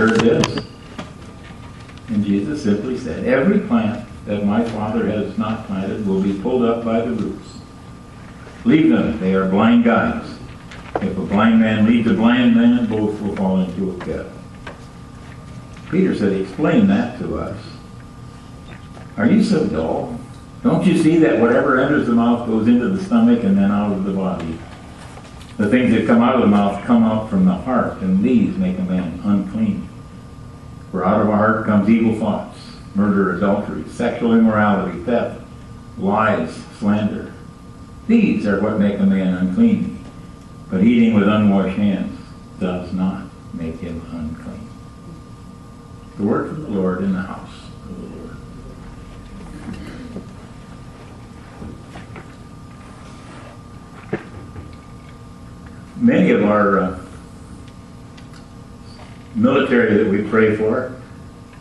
heard this? And Jesus simply said, every plant that my Father has not planted will be pulled up by the roots. Leave them, they are blind guides. If a blind man leads a blind man, both will fall into a pit. Peter said, explain that to us. Are you so dull? Don't you see that whatever enters the mouth goes into the stomach and then out of the body? The things that come out of the mouth come out from the heart, and these make a man unclean. For out of our heart comes evil thoughts, murder, adultery, sexual immorality, theft, lies, slander. These are what make a man unclean. But eating with unwashed hands does not make him unclean. The word from the Lord in the house of the Lord. Many of our military that we pray for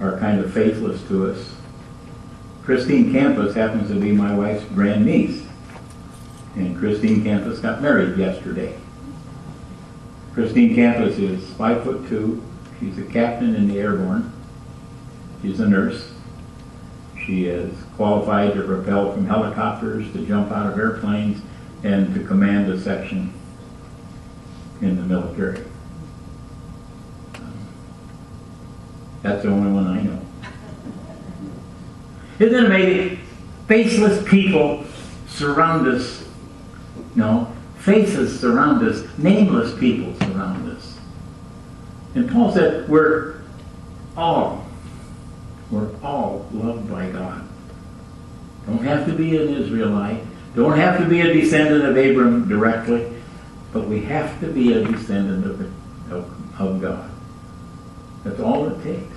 are kind of faithless to us. Christine Campus happens to be my wife's grandniece. And Christine Campus got married yesterday. Christine Campus is 5'2". She's a captain in the airborne. She's a nurse. She is qualified to rappel from helicopters, to jump out of airplanes, and to command a section in the military. That's the only one I know. Isn't it amazing? Faceless people surround us. No, faces surround us. Nameless people surround us. And Paul said we're all loved by God. Don't have to be an Israelite. Don't have to be a descendant of Abram directly. But we have to be a descendant of God. That's all it takes.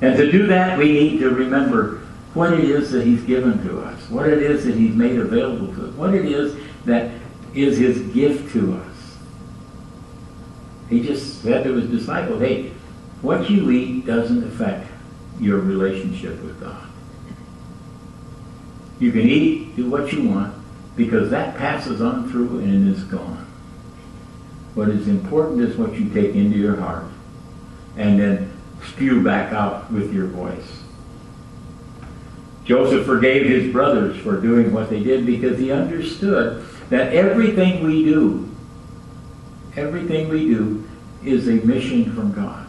And to do that, we need to remember what it is that He's given to us, what it is that He's made available to us, what it is that is His gift to us. He just said to His disciples, hey, what you eat doesn't affect your relationship with God. You can eat, do what you want, because that passes on through and is gone. What is important is what you take into your heart and then spew back out with your voice. Joseph forgave his brothers for doing what they did because he understood that everything we do is a mission from God.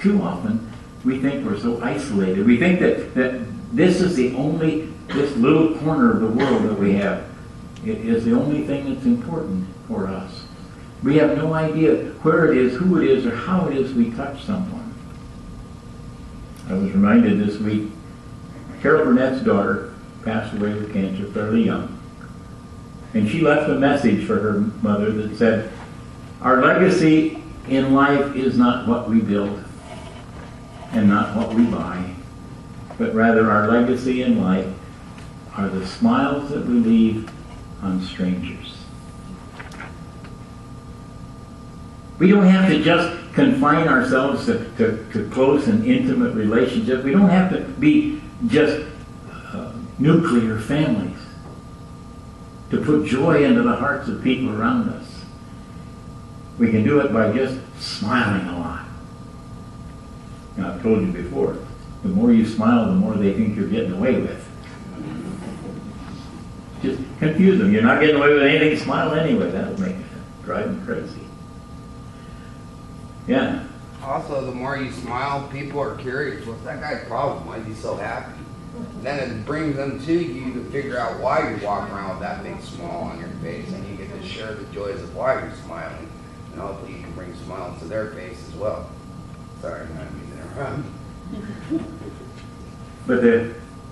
Too often we think we're so isolated. We think that this is this little corner of the world that we have. It is the only thing that's important for us. We have no idea where it is, who it is, or how it is we touch someone. I was reminded this week, Carol Burnett's daughter passed away with cancer fairly young. And she left a message for her mother that said, our legacy in life is not what we build and not what we buy, but rather our legacy in life are the smiles that we leave on strangers. We don't have to just confine ourselves to close and intimate relationships. We don't have to be just nuclear families to put joy into the hearts of people around us. We can do it by just smiling a lot. Now, I've told you before, the more you smile, the more they think you're getting away with. Just confuse them. You're not getting away with anything, smile anyway. That'll drive them crazy. Yeah. Also, the more you smile, people are curious. What's that guy's problem? Why is he so happy? Then it brings them to you to figure out why you're walking around with that big smile on your face, and you get to share the joys of why you're smiling, and hopefully you can bring smiles to their face as well. Sorry, I'm not meaning to interrupt.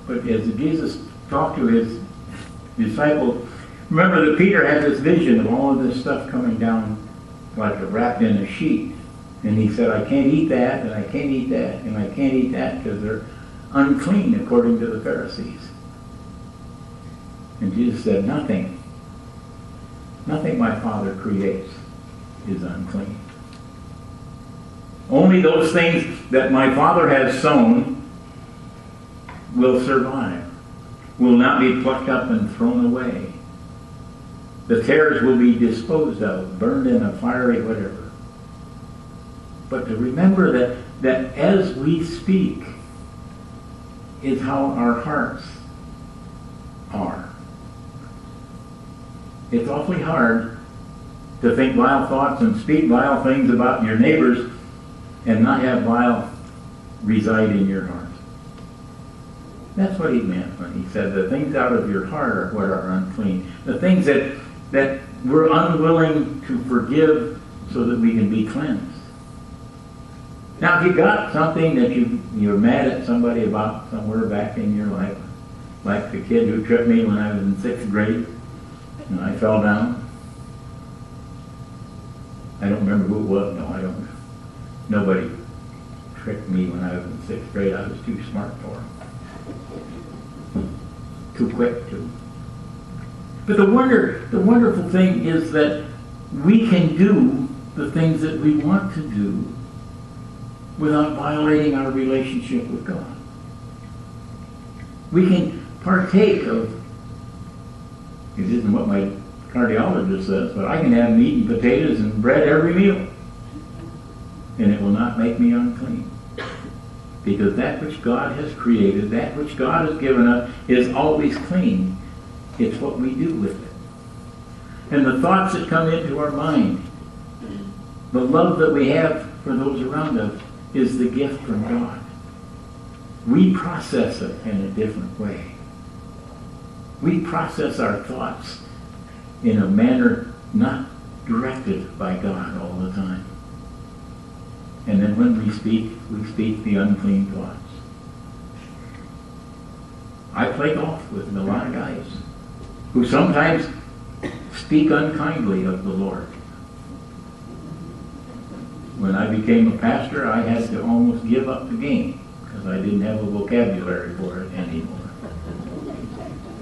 But as Jesus talked to his disciples, remember that Peter had this vision of all of this stuff coming down like wrapped in a sheet. And he said, I can't eat that, and I can't eat that, and I can't eat that because they're unclean according to the Pharisees. And Jesus said, nothing my Father creates is unclean. Only those things that my Father has sown will survive, will not be plucked up and thrown away. The tares will be disposed of, burned in a fiery whatever. But to remember that as we speak is how our hearts are. It's awfully hard to think vile thoughts and speak vile things about your neighbors and not have vile reside in your heart. That's what he meant when he said the things out of your heart are what are unclean. The things that we're unwilling to forgive so that we can be cleansed. Now, if you got something that you're mad at somebody about somewhere back in your life, like the kid who tripped me when I was in 6th grade and I fell down. I don't remember who it was. No, I don't. Nobody tricked me when I was in 6th grade. I was too smart for him. Too quick to. But the wonderful thing is that we can do the things that we want to do without violating our relationship with God. We can partake of, it isn't what my cardiologist says, but I can have meat and potatoes and bread every meal, and it will not make me unclean. Because that which God has created, that which God has given us, is always clean. It's what we do with it. And the thoughts that come into our mind, the love that we have for those around us, is the gift from God. We process it in a different way. We process our thoughts in a manner not directed by God all the time. And then when we speak the unclean thoughts. I play golf with a lot of guys who sometimes speak unkindly of the Lord. When I became a pastor, I had to almost give up the game because I didn't have a vocabulary for it anymore.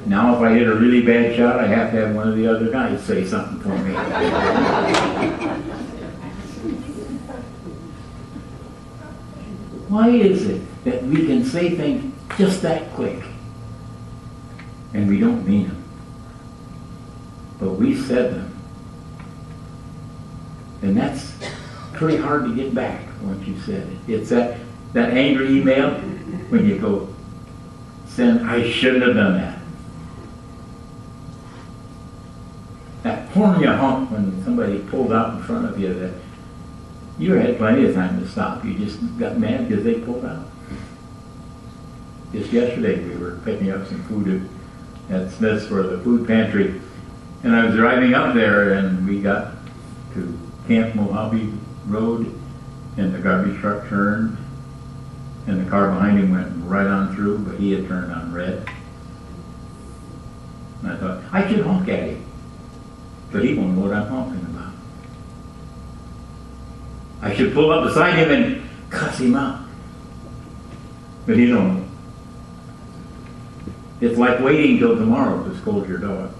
Now if I hit a really bad shot, I have to have one of the other guys say something for me. Why is it that we can say things just that quick and we don't mean them? But we said them. And that's pretty hard to get back once you said it. It's that angry email when you go, send, I shouldn't have done that. That horn you honk when somebody pulled out in front of you that you had plenty of time to stop. You just got mad because they pulled out. Just yesterday we were picking up some food at Smith's for the food pantry, and I was driving up there and we got to Camp Mohave Road and the garbage truck turned and the car behind him went right on through, but he had turned on red. And I thought, I should honk at him, but he won't know what I'm honking about. I should pull up beside him and cuss him out, but he don't know. It's like waiting till tomorrow to scold your dog.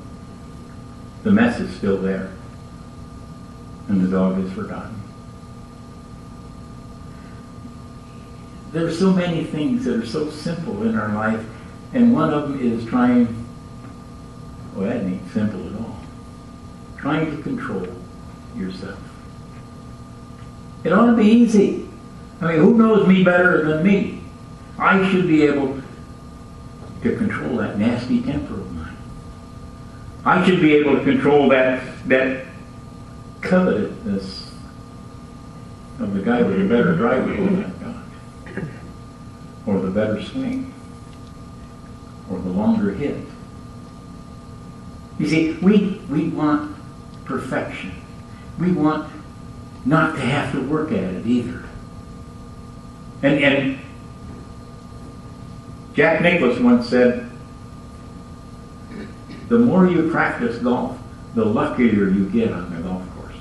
The mess is still there, and the dog is forgotten. There's so many things that are so simple in our life, and one of them is trying, well, that ain't simple at all, trying to control yourself. It ought to be easy. I mean, who knows me better than me? I should be able to control that nasty temper of mine. I should be able to control that covetousness of the guy with the better driveway than I've got, or the better swing, or the longer hit. You see, we want perfection. We want not to have to work at it either. And Jack Nicklaus once said, the more you practice golf, the luckier you get on the golf course.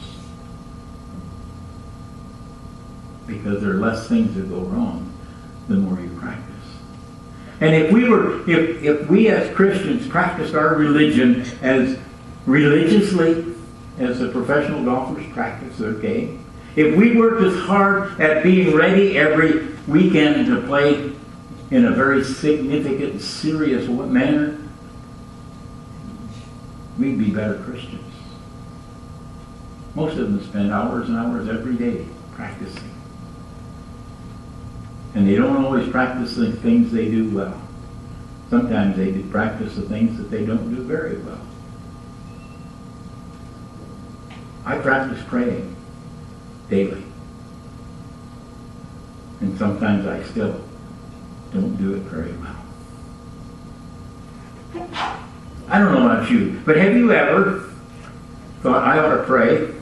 Because there are less things that go wrong the more you practice. And if we as Christians practiced our religion as religiously as the professional golfers practice their game, if we worked as hard at being ready every weekend to play in a very significant, serious manner, we'd be better Christians. Most of them spend hours and hours every day practicing. And they don't always practice the things they do well. Sometimes they practice the things that they don't do very well. I practice praying daily. And sometimes I still don't do it very well. I don't know about you, but have you ever thought, I ought to pray,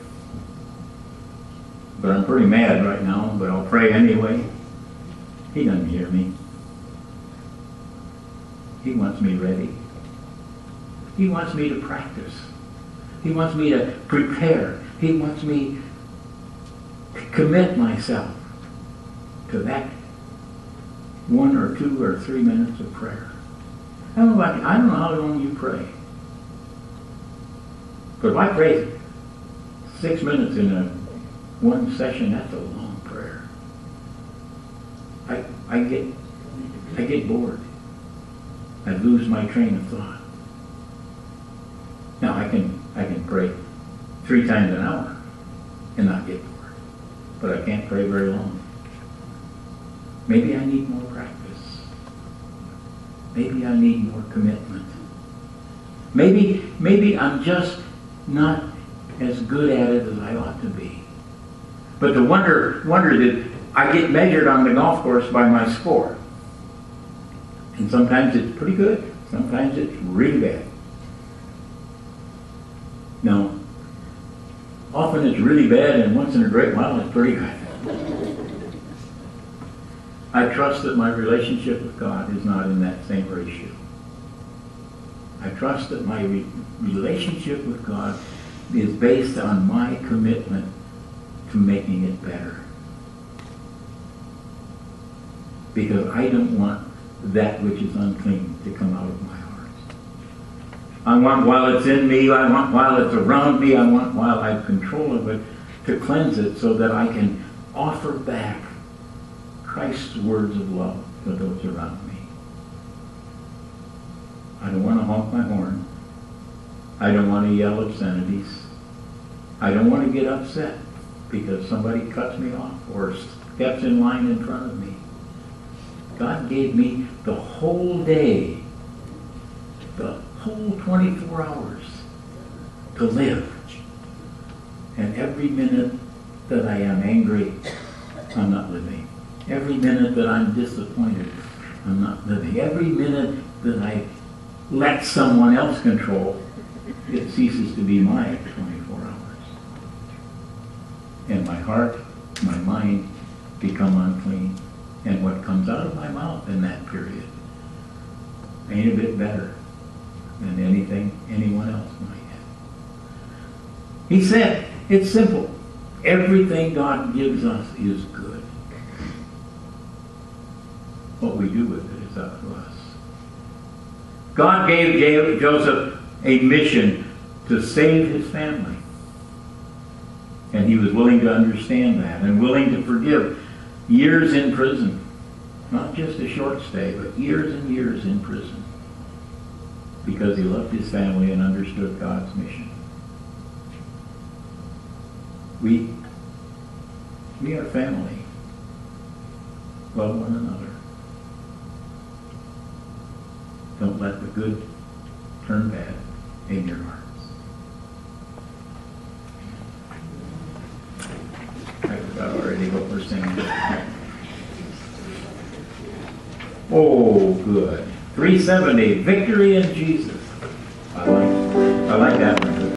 but I'm pretty mad right now, but I'll pray anyway? He doesn't hear me. He wants me ready. He wants me to practice. He wants me to prepare. He wants me to commit myself to that 1 or 2 or 3 minutes of prayer. I don't know how long you pray. But if I pray 6 minutes in one session, that's a long prayer. I get bored. I lose my train of thought. Now I can pray 3 times an hour and not get bored. But I can't pray very long. Maybe I need more practice. Maybe I need more commitment. Maybe I'm just not as good at it as I ought to be. But the wonder that I get measured on the golf course by my score. And sometimes it's pretty good. Sometimes it's really bad. Now, often it's really bad, and once in a great while it's pretty good. I trust that my relationship with God is not in that same ratio. I trust that my relationship with God is based on my commitment to making it better. Because I don't want that which is unclean to come out of my heart. I want while it's in me, I want while it's around me, I want while I have control of it to cleanse it so that I can offer back Christ's words of love to those around me. I don't want to honk my horn. I don't want to yell obscenities. I don't want to get upset because somebody cuts me off or steps in line in front of me. God gave me the whole day, the whole 24 hours to live. And every minute that I am angry, I'm not living. Every minute that I'm disappointed, I'm not living. Every minute that I let someone else control, it ceases to be my 24 hours. And my heart, my mind become unclean. And what comes out of my mouth in that period ain't a bit better than anything anyone else might have. He said, it's simple. Everything God gives us is good. What we do with it is up to us. God gave Joseph a mission to save his family. And he was willing to understand that and willing to forgive years in prison. Not just a short stay, but years and years in prison. Because he loved his family and understood God's mission. We are family. Love one another. Don't let the good turn bad in your hearts. I forgot already what we're saying. Oh, good. 370, victory in Jesus. I like that one.